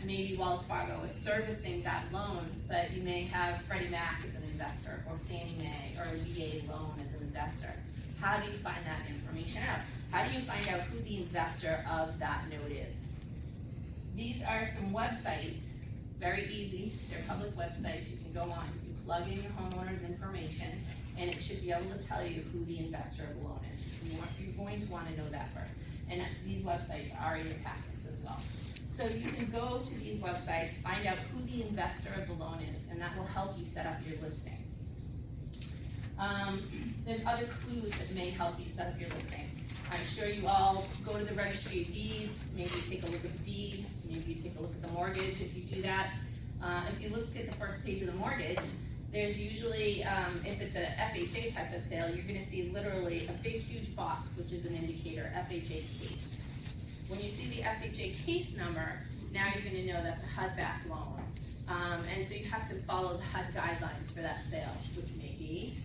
maybe Wells Fargo is servicing that loan, but you may have Freddie Mac as an investor, or Fannie Mae, or VA loan as an investor. How do you find that information out? How do you find out who the investor of that note is? These are some websites, very easy, they're public websites. You can go on, you plug in your homeowner's information, and it should be able to tell you who the investor of the loan is. You're going to want to know that first. And these websites are in your packets as well. So you can go to these websites, find out who the investor of the loan is, and that will help you set up your listing. There's other clues that may help you set up your listing. I'm sure you all go to the registry of deeds, maybe take a look at the deed, maybe you take a look at the mortgage if you do that. If you look at the first page of the mortgage, there's usually, if it's a FHA type of sale, you're gonna see literally a big huge box, which is an indicator, FHA case. When you see the FHA case number, now you're gonna know that's a HUD-backed loan. And so you have to follow the HUD guidelines for that sale, which may be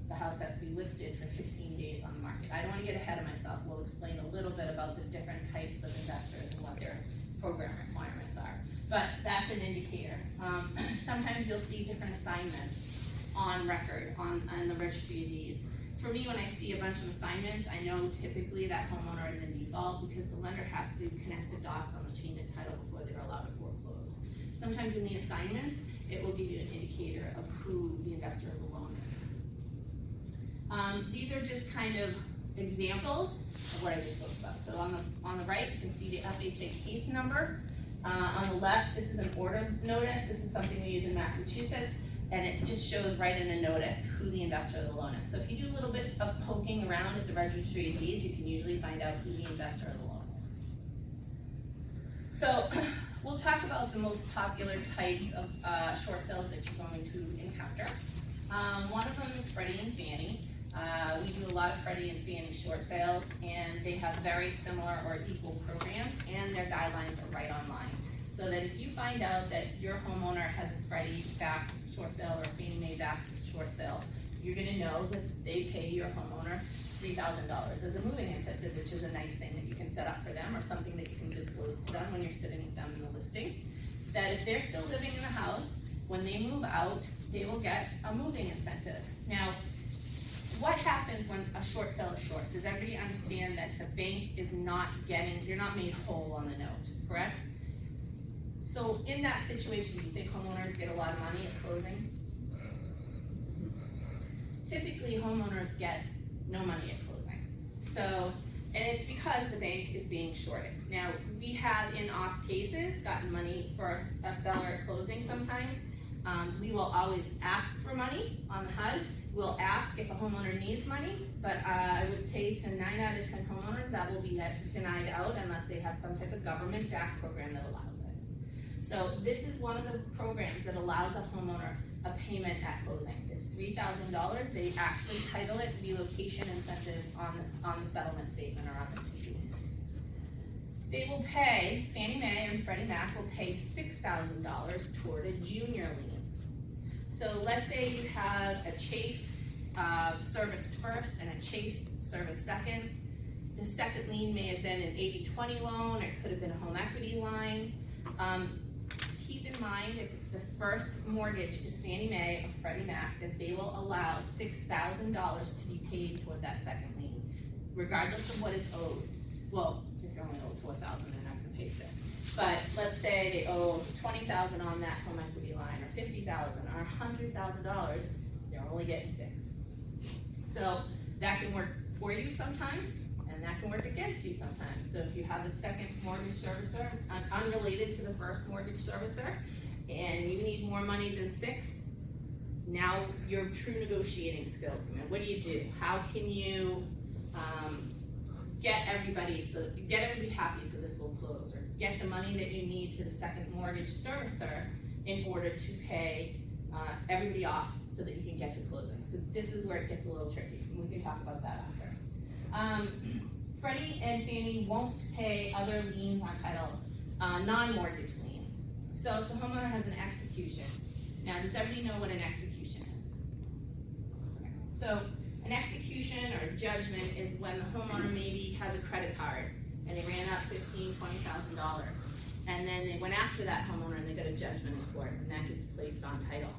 the house has to be listed for 15 days on the market. I don't want to get ahead of myself. We'll explain a little bit about the different types of investors and what their program requirements are. But that's an indicator. Sometimes you'll see different assignments on record on the registry of deeds. For me, when I see a bunch of assignments, I know typically that homeowner is in default because the lender has to connect the dots on the chain of title before they're allowed to foreclose. Sometimes in the assignments, it will give you an indicator of who the investor of the loan is. These are just kind of examples of what I just spoke about. So on the right, you can see the FHA case number. On the left, this is an order notice. This is something we use in Massachusetts, and it just shows right in the notice who the investor of the loan is. So if you do a little bit of poking around at the registry of deeds, you can usually find out who the investor of the loan is. So we'll talk about the most popular types of short sales that you're going to encounter. One of them is Freddie and Fannie. We do a lot of Freddie and Fannie short sales, and they have very similar or equal programs, and their guidelines are right online. So that if you find out that your homeowner has a Freddie-backed short sale or a Fannie Mae-backed short sale, you're going to know that they pay your homeowner $3,000 as a moving incentive, which is a nice thing that you can set up for them, or something that you can disclose to them when you're sitting with them in the listing. That if they're still living in the house, when they move out, they will get a moving incentive. Now, what happens when a short sale is short? Does everybody understand that the bank is not getting, they're not made whole on the note, correct? So in that situation, do you think homeowners get a lot of money at closing? Typically, homeowners get no money at closing. So, and it's because the bank is being shorted. Now, we have in off cases gotten money for a seller at closing sometimes. We will always ask for money on the HUD. We'll ask if a homeowner needs money, but I would say to 9 out of 10 homeowners that will be denied out unless they have some type of government-backed program that allows it. So this is one of the programs that allows a homeowner a payment at closing. It's $3,000. They actually title it relocation incentive on the settlement statement or on the CD. They will pay, Fannie Mae and Freddie Mac will pay $6,000 toward a junior lien. So let's say you have a chased serviced first and a chased serviced second. The second lien may have been an 80-20 loan, or it could have been a home equity line. Keep in mind, if the first mortgage is Fannie Mae or Freddie Mac, that they will allow $6,000 to be paid toward that second lien, regardless of what is owed. Well, if you're only owed $4,000, they're not going to pay $6,000. But let's say they owe $20,000 on that home equity line, or $50,000, or $100,000, they're only getting $6,000. So that can work for you sometimes, and that can work against you sometimes. So if you have a second mortgage servicer, unrelated to the first mortgage servicer, and you need more money than $6,000, now your true negotiating skills come in. What do? How can you get everybody happy so this will close, or get the money that you need to the second mortgage servicer in order to pay everybody off so that you can get to closing. So this is where it gets a little tricky, and we can talk about that after. Freddie and Fannie won't pay other liens on title, non-mortgage liens. So if the homeowner has an execution, now does everybody know what an execution is? Okay. So an execution or judgment is when the homeowner maybe has a credit card and they ran up $15,000, $20,000, And then they went after that homeowner and they got a judgment in court, and that gets placed on title.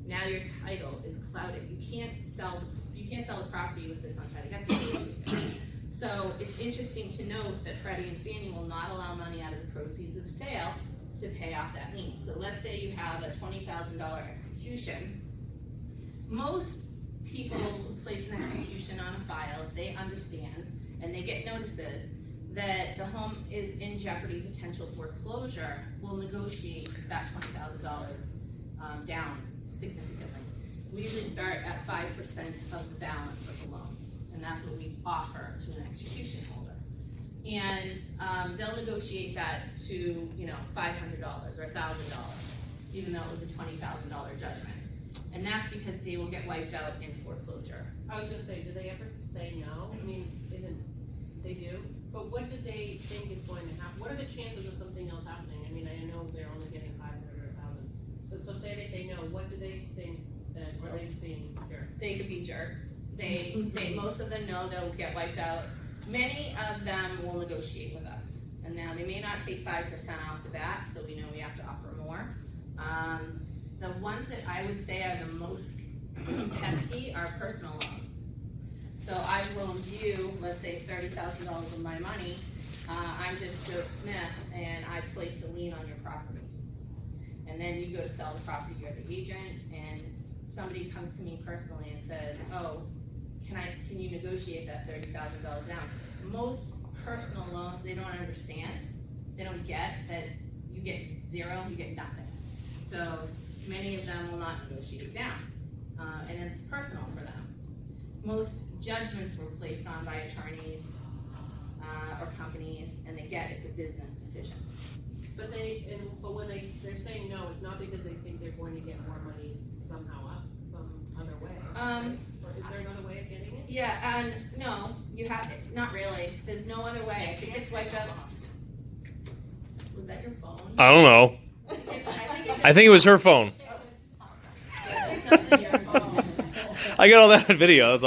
Now your title is clouded. You can't sell the property with this on title. You have to pay it. So it's interesting to note that Freddie and Fannie will not allow money out of the proceeds of the sale to pay off that lien. So let's say you have a $20,000 execution. Most people who place an execution on a file, if they understand and they get notices that the home is in jeopardy, potential foreclosure, will negotiate that $20,000 down significantly. We usually start at 5% of the balance of the loan, and that's what we offer to an execution holder. And they'll negotiate that to $500 or $1,000, even though it was a $20,000 judgment. And that's because they will get wiped out in foreclosure. I was gonna say, do they ever say no? I mean, they do? But what did they think is going to happen? What are the chances of something else happening? I mean, I know they're only getting 500 or 1,000. So say they say no, what do they think that, or are they just being jerks? They could be jerks. Most of them know they'll get wiped out. Many of them will negotiate with us. And now they may not take 5% off the bat, so we know we have to offer more. The ones that I would say are the most pesky are personal loans. So I've loaned you, let's say $30,000 of my money. I'm just Joe Smith, and I placed a lien on your property. And then you go to sell the property, you're the agent, and somebody comes to me personally and says, oh, can you negotiate that $30,000 down? Most personal loans, they don't understand. They don't get that you get zero, you get nothing. So many of them will not negotiate down, and it's personal for them. Most judgments were placed on by attorneys or companies, and they get it's a business decision. But when they're saying no, it's not because they think they're going to get more money somehow up, some other way. Right? Or is there another way of getting it? Yeah, and no, you have not really. There's no other way. If it gets wiped out, was that your phone? I don't know. I think it was her phone. I got all that on video.